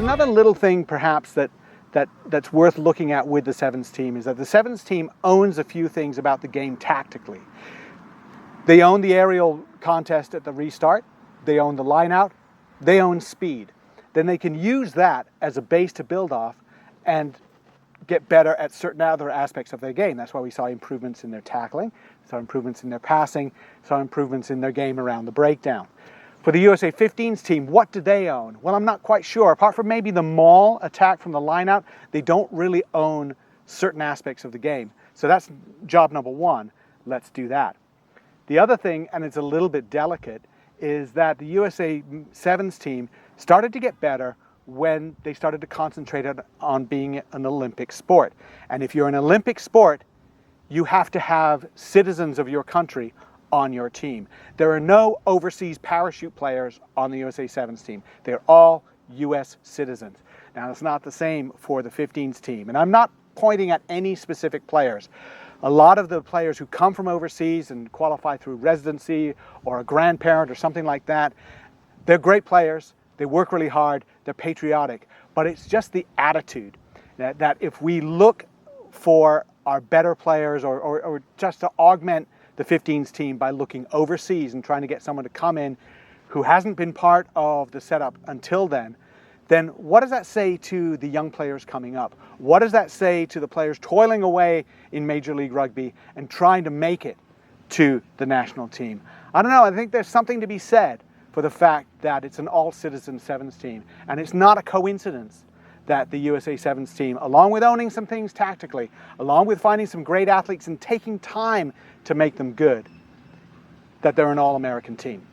another little thing perhaps that's worth looking at with the Sevens team is that the Sevens team owns a few things about the game tactically. They own the aerial contest at the restart, they own the line out, they own speed. Then they can use that as a base to build off and get better at certain other aspects of their game. That's why we saw improvements in their tackling, saw improvements in their passing, saw improvements in their game around the breakdown. For the USA 15s team, what do they own? Well, I'm not quite sure. Apart from maybe the maul attack from the line-out, they don't really own certain aspects of the game. So that's job number one. Let's do that. The other thing, and it's a little bit delicate, is that the USA Sevens team started to get better when they started to concentrate on being an Olympic sport. And if you're an Olympic sport, you have to have citizens of your country on your team. There are no overseas parachute players on the USA Sevens team. They're all US citizens. Now, it's not the same for the 15s team. And I'm not pointing at any specific players. A lot of the players who come from overseas and qualify through residency or a grandparent or something like that, they're great players. They work really hard. They're patriotic. But it's just the attitude that if we look for our better players or just to augment the 15s team by looking overseas and trying to get someone to come in who hasn't been part of the setup until then what does that say to the young players coming up? What does that say to the players toiling away in Major League Rugby and trying to make it to the national team? I don't know. I think there's something to be said for the fact that it's an all-citizen Sevens team. And it's not a coincidence that the USA Sevens team, along with owning some things tactically, along with finding some great athletes and taking time to make them good, that they're an all-American team.